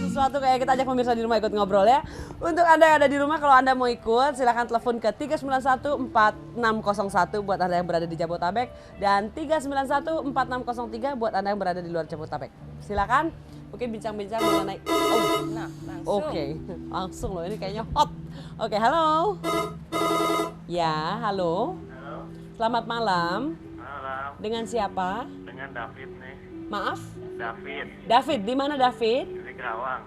Sesuatu kayak kita ajak pemirsa di rumah ikut ngobrol ya. Untuk Anda yang ada di rumah, kalau Anda mau ikut silahkan telepon ke 3914601 buat Anda yang berada di Jabotabek dan 3914603 buat Anda yang berada di luar Jabotabek. Silakan mungkin bincang-bincang mengenai Langsung. Oke, langsung loh ini kayaknya hot. Oke, halo. Ya, halo. Halo, Selamat malam. malam. Dengan siapa? Dengan David nih. Maaf? David, David, di mana David? di Kerawang.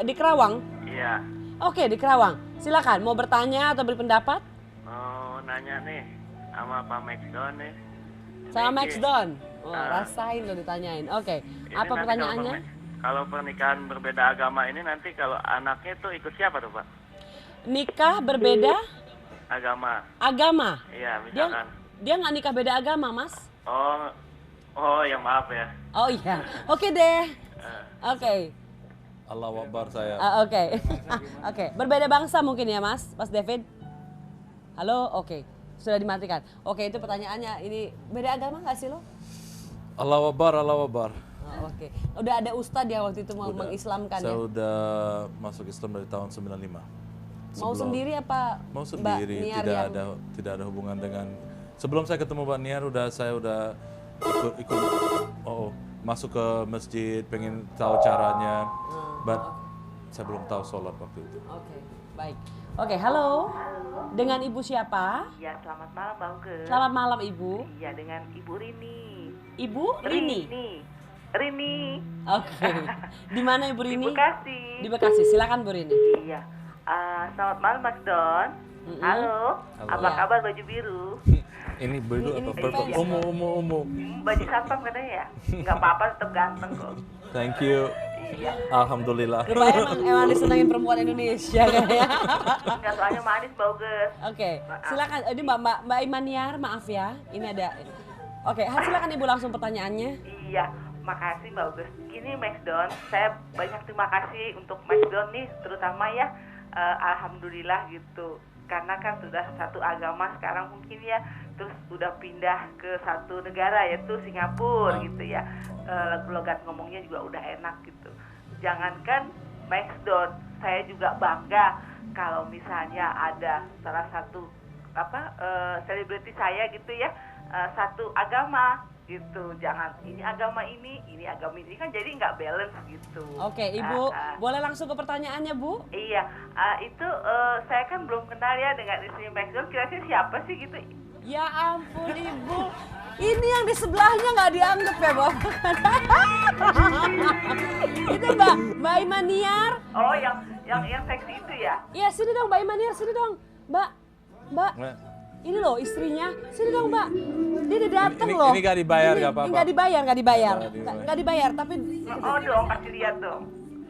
Di Kerawang? Iya, Oke, di Kerawang. Silakan, mau bertanya atau berpendapat? mau nanya nih sama Pak Maxdon nih. Sama Ini, Max Don. Oh, Ah. rasain lo ditanyain. Oke, ini apa nanti pertanyaannya? Kalau pernikahan berbeda agama ini nanti kalau anaknya tuh ikut siapa tuh Pak? Nikah berbeda Agama. agama. Iya, Dia misalkan. dia nggak nikah beda agama, Mas? Oh ya maaf ya. Oh iya. Oke deh. Oke. Allah Akbar saya. Oke. Oke, berbeda bangsa mungkin ya, Mas David? Halo, oke. Sudah dimatikan. Oke, itu pertanyaannya. Ini beda agama nggak sih lo? Allah Akbar, Allah Akbar. Oh, oke. Udah ada ustadz ya waktu itu mau Udah. mengislamkan Saya ya? udah masuk Islam dari tahun 95. Mau Sebelum- sendiri apa Mau Mbak sendiri, Niar tidak yang... ada hubungan dengan. Sebelum saya ketemu Mbak Niar, saya udah ikut masuk ke masjid, pengen tahu caranya, but saya belum tahu sholat waktu itu. Oke, baik. Oke, halo. Dengan Ibu siapa? Ya, selamat malam Bang Uge. Selamat malam Ibu. Iya, dengan Ibu Rini. Ibu Rini. Rini. Oke. Di mana Ibu Di Rini? Bekasi. Di Bekasi. Silakan Bu Rini. Iya. Selamat malam Mas Don. Halo. Halo. Apa Iya. kabar baju biru? Ini biru Ini apa purple? fans. Ungu. Baju satpam katanya ya? Nggak apa-apa, tetap ganteng kok. Thank you. Iya. Alhamdulillah. Rupanya emang disenangin perempuan Indonesia kayaknya. Nggak, soalnya manis Bang Uge. Oke, silakan. Ini Mbak Imaniar, maaf ya. Ini ada. Oke, silakan Ibu langsung pertanyaannya. Iya, makasih Mbak Uges. Gini Max Don, saya banyak terima kasih untuk Max Don nih, terutama ya, alhamdulillah gitu. Karena kan sudah satu agama sekarang mungkin ya, terus udah pindah ke satu negara yaitu Singapura gitu ya. Logat ngomongnya juga udah enak gitu. Jangankan Max Don, saya juga bangga kalau misalnya ada salah satu selebriti saya gitu ya, satu agama gitu. Jangan ini agama ini agama ini, kan jadi nggak balance gitu. Oke, Ibu, boleh langsung ke pertanyaannya, Bu? Iya, itu saya kan belum kenal ya dengan istri Max Don. Kira-kira siapa sih gitu? Ya ampun Ibu, ini yang di sebelahnya nggak dianggap ya Bapak? Itu Mbak Imaniar. Oh, yang seksi itu ya? Iya sini dong Mbak Imaniar, sini dong Mbak. Nah, Ini loh istrinya, sini dong Mbak. Dia udah dateng loh. Ini nggak dibayar, nggak apa-apa. Nggak dibayar. Nggak dibayar. Nggak dibayar, tapi Oh dong, kasih lihat dong.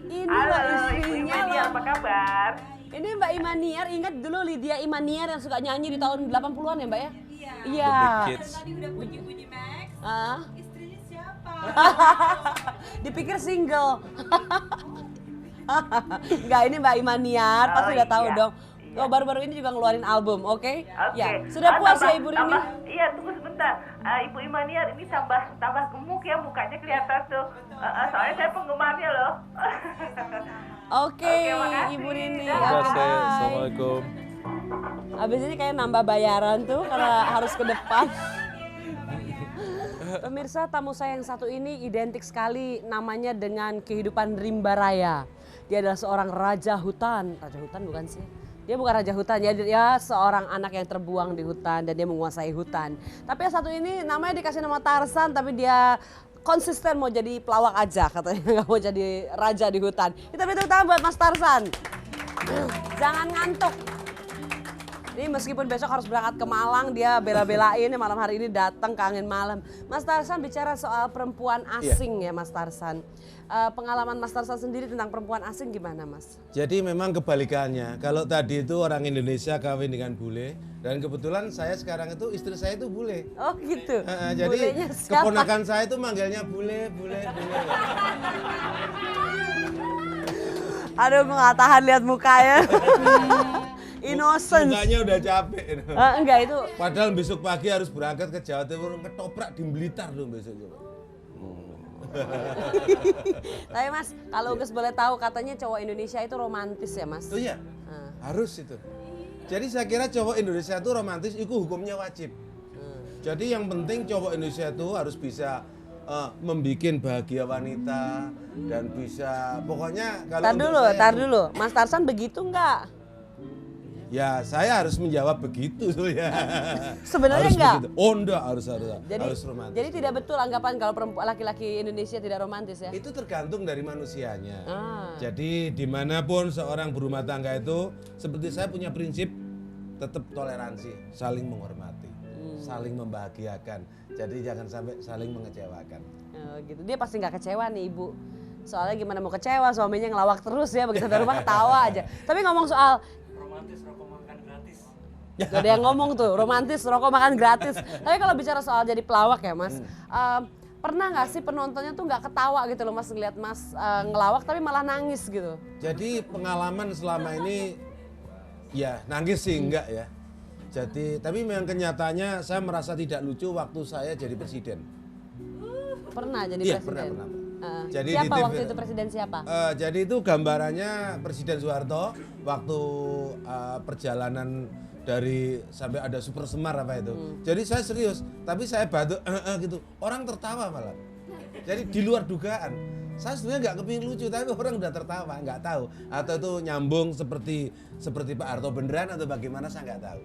ini Halo, loh Ibu istrinya Imaniar, loh. apa kabar? Ini Mbak Imaniar, ingat dulu Lydia Imaniar yang suka nyanyi di tahun 80-an ya Mbak ya? Iya. The Big Kids. Tadi udah bunyi-bunyi Max, Ah. istrinya siapa? Dipikir single. Enggak, ini Mbak Imaniar, pasti Oh, udah tahu iya. dong. Iya. Oh, baru-baru ini juga ngeluarin album, oke? Oke. Ya, sudah puas ya Ibu Rini? Iya, tunggu sebentar. Ibu Imaniar ini tambah gemuk ya, mukanya kelihatan tuh. Soalnya saya penggemarnya loh. Oke, Oke, makasih. Ibu Rini. Dah. Terima Oke, kasih. bye. Assalamualaikum. Habis ini kayak nambah bayaran tuh karena harus ke depan. Pemirsa, tamu saya yang satu ini identik sekali namanya dengan kehidupan rimba raya. Dia adalah seorang raja hutan. Raja hutan bukan sih? Dia bukan raja hutan, dia seorang anak yang terbuang di hutan dan dia menguasai hutan. Tapi yang satu ini namanya dikasih nama Tarzan, tapi dia konsisten mau jadi pelawak aja katanya, nggak mau jadi raja di hutan. Kita beri tepuk tangan buat Mas Tarzan. Jangan ngantuk. Ini meskipun besok harus berangkat ke Malang, dia bela-belain malam hari ini datang ke Angin Malam. Mas Tarzan bicara soal perempuan asing ya Mas Tarzan. Pengalaman Mas Tarzan sendiri tentang perempuan asing gimana Mas? Jadi memang kebalikannya. Kalau tadi itu orang Indonesia kawin dengan bule, dan kebetulan saya sekarang itu istri saya itu bule. Oh gitu. Jadi Bulenya siapa? keponakan saya itu manggilnya bule. Aduh, gue gak tahan lihat mukanya. Innocence. Mukanya udah capek. Enggak itu. Padahal besok pagi harus berangkat ke Jawa Timur, ketoprak di Blitar dong besok. Tapi Mas, kalau Uges boleh tahu katanya cowok Indonesia itu romantis ya Mas? Oh iya, harus itu. Jadi saya kira cowok Indonesia itu romantis, itu hukumnya wajib. Jadi yang penting cowok Indonesia itu harus bisa membikin bahagia wanita dan bisa pokoknya kalau Tar dulu, Mas Tarsan begitu enggak? Ya saya harus menjawab begitu ya. Sebenarnya Harus enggak. begitu. Oh enggak, harus Jadi, romantis. jadi tidak betul anggapan kalau perempuan laki-laki Indonesia tidak romantis ya? Itu tergantung dari manusianya. Ah. Jadi dimanapun seorang berumah tangga itu, seperti saya punya prinsip tetap toleransi, saling menghormati, saling membahagiakan. Jadi jangan sampai saling mengecewakan. Oh, gitu. Dia pasti nggak kecewa nih ibu. Soalnya gimana mau kecewa, suaminya ngelawak terus ya, begitu dari rumah ketawa aja. Tapi ngomong soal Romantis rokok makan gratis. gak ada yang ngomong tuh, romantis rokok makan gratis. Tapi kalau bicara soal jadi pelawak ya Mas, pernah nggak sih penontonnya tuh nggak ketawa gitu loh Mas ngeliat Mas ngelawak tapi malah nangis gitu? Jadi pengalaman selama ini ya nangis sih enggak ya. Jadi tapi memang kenyataannya saya merasa tidak lucu waktu saya jadi presiden. Pernah jadi Iya, presiden? pernah. Jadi Jadi siapa di TV waktu itu presiden siapa? Jadi itu gambarannya Presiden Soeharto waktu perjalanan dari sampai ada Super Semar apa itu. Jadi saya serius, tapi saya batuk gitu. Orang tertawa malah. Jadi di luar dugaan. Saya sebenarnya nggak kepingin lucu, tapi orang udah tertawa, nggak tahu. Atau itu nyambung seperti Pak Harto beneran atau bagaimana saya nggak tahu.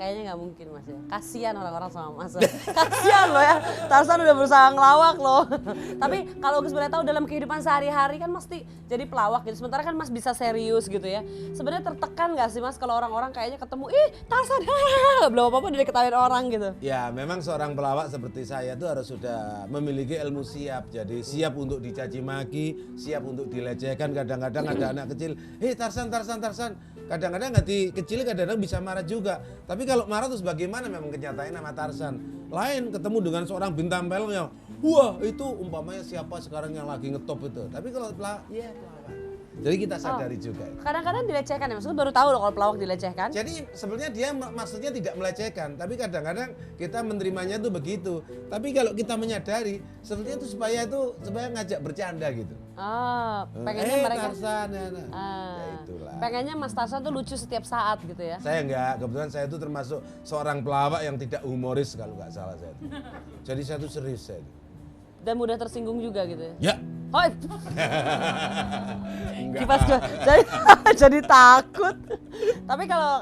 Kayaknya nggak mungkin Mas ya. Kasihan orang-orang sama Mas. Kasihan loh ya. Tarsan udah berusaha ngelawak loh. Tapi kalau Gus boleh tahu dalam kehidupan sehari-hari kan mesti jadi pelawak gitu. Sementara kan Mas bisa serius gitu ya. Sebenarnya tertekan nggak sih Mas kalau orang-orang kayaknya ketemu, ih Tarsan, belum apa-apa udah diketawain orang gitu. Ya memang seorang pelawak seperti saya itu harus sudah memiliki ilmu siap. Jadi siap untuk dicaci maki, siap untuk dilecehkan. Kadang-kadang ada anak kecil, hei Tarsan. Kadang-kadang hati kecil kadang-kadang bisa marah juga. Tapi kalau marah terus bagaimana memang kenyataannya nama Tarsan. Lain ketemu dengan seorang bintang film yang wah itu umpamanya siapa sekarang yang lagi ngetop itu. Tapi kalau pelawak, ya pelawak. Jadi kita sadari juga. Kadang-kadang dilecehkan ya, maksudnya baru tahu loh kalau pelawak dilecehkan. Jadi sebenarnya dia maksudnya tidak melecehkan, tapi kadang-kadang kita menerimanya itu begitu. Tapi kalau kita menyadari, sebenarnya itu supaya ngajak bercanda gitu. Pengennya mereka Tarsan, ya itulah. pengennya Mas Tarsan tuh lucu setiap saat gitu ya. Saya enggak, kebetulan saya itu termasuk seorang pelawak yang tidak humoris kalau nggak salah saya itu. Jadi saya itu serius saya itu. Dan mudah tersinggung juga gitu ya. Ya. Oh, kipas gue jadi takut. Tapi kalau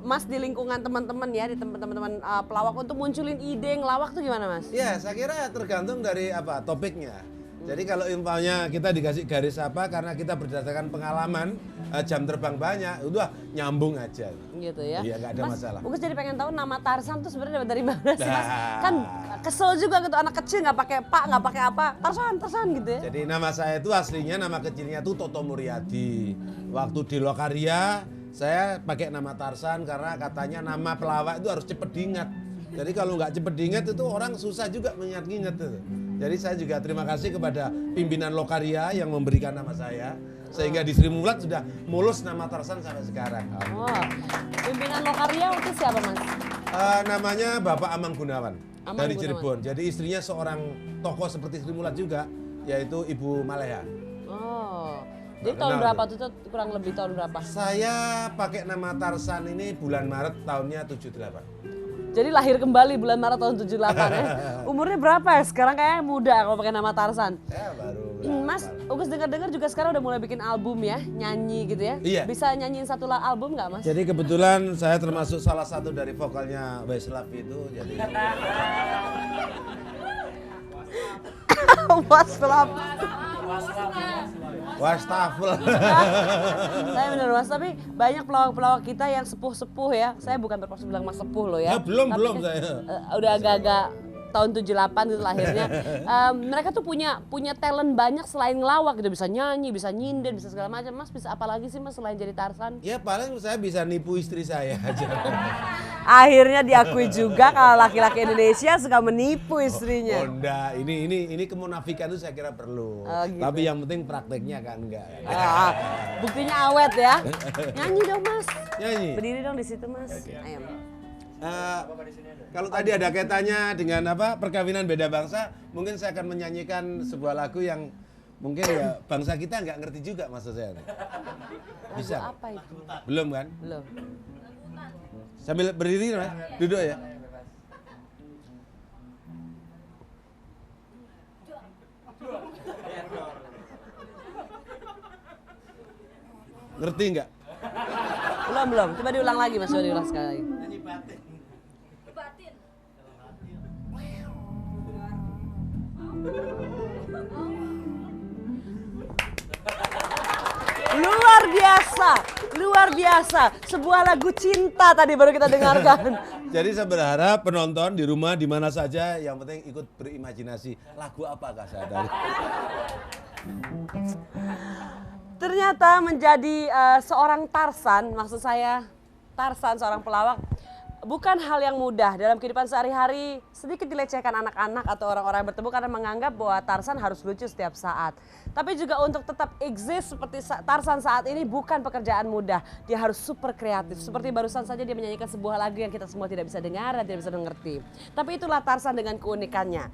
Mas di lingkungan teman-teman ya, di teman-teman pelawak untuk munculin ide ngelawak tuh gimana Mas? Ya, saya kira tergantung dari apa topiknya. Jadi kalau umpamanya kita dikasih garis apa karena kita berdasarkan pengalaman jam terbang banyak, udah nyambung aja. Gitu ya. Iya, nggak ada Mas, masalah. Ugus jadi pengen tahu nama Tarsan tuh sebenarnya dari mana sih Mas? Nah. Kan kesel juga gitu anak kecil nggak pakai Pak, nggak pakai apa, Tarsan gitu ya. Jadi nama saya itu aslinya nama kecilnya tuh Toto Muryadi. Waktu di Lokaria saya pakai nama Tarsan karena katanya nama pelawak itu harus cepet diingat. Jadi kalau nggak cepet diingat itu orang susah juga mengingat-ingat itu. Jadi saya juga terima kasih kepada pimpinan Lokaria yang memberikan nama saya. Sehingga di Sri Mulat sudah mulus nama Tarsan sampai sekarang. Oh, pimpinan Lokaria itu siapa Mas? Namanya Bapak Amang Gunawan Amang dari Gunawan. Cirebon. Jadi istrinya seorang tokoh seperti Sri Mulat juga, yaitu Ibu Maleha. Oh, jadi Nggak tahun kenal berapa tuh. tuh kurang lebih tahun berapa? Saya pakai nama Tarsan ini bulan Maret tahunnya 78. Jadi lahir kembali bulan Maret tahun 78 ya. Umurnya berapa ya? Sekarang kayaknya muda kalau pakai nama Tarsan. Saya baru Mas, Ugus dengar-dengar juga sekarang udah mulai bikin album ya, nyanyi gitu ya. Iya. Bisa nyanyiin satu album nggak Mas? Jadi kebetulan saya termasuk salah satu dari vokalnya Westlife itu. Jadi Wastafel. wastafel. Saya bener Mas, tapi banyak pelawak-pelawak kita yang sepuh-sepuh ya. Saya bukan bermaksud bilang Mas sepuh loh ya. Ya, belum Tapi kan, saya. Udah agak-agak tahun 78 itu lahirnya. Mereka tuh punya talent banyak selain ngelawak gitu, bisa nyanyi, bisa nyinden, bisa segala macam. Mas bisa apa lagi sih Mas selain jadi Tarsan? Ya paling saya bisa nipu istri saya aja. Akhirnya diakui juga kalau laki-laki Indonesia suka menipu istrinya. Oh enggak, ini kemunafikan itu saya kira perlu. Oh, gitu. Tapi yang penting prakteknya kan enggak. Buktinya awet ya. Nyanyi dong Mas. Nyanyi. Berdiri dong di situ Mas. Ayo. Kalau tadi ada kaitannya dengan apa perkawinan beda bangsa, mungkin saya akan menyanyikan sebuah lagu yang mungkin ya bangsa kita nggak ngerti juga maksud saya. Bisa? Lagu apa itu? Belum kan? Belum. Sambil berdiri Mas, duduk ya. Ngerti nggak? Belum. Coba diulang lagi Mas, coba diulang sekali lagi. Luar biasa. Sebuah lagu cinta tadi baru kita dengarkan. Jadi saya berharap penonton di rumah di mana saja yang penting ikut berimajinasi. Lagu apakah saya tadi? Ternyata menjadi seorang Tarsan, maksud saya Tarsan seorang pelawak bukan hal yang mudah dalam kehidupan sehari-hari. Sedikit dilecehkan anak-anak atau orang-orang yang bertemu karena menganggap bahwa Tarsan harus lucu setiap saat. Tapi juga untuk tetap exist seperti Tarsan saat ini bukan pekerjaan mudah. Dia harus super kreatif. Seperti barusan saja dia menyanyikan sebuah lagu yang kita semua tidak bisa dengar dan tidak bisa mengerti. Tapi itulah Tarsan dengan keunikannya.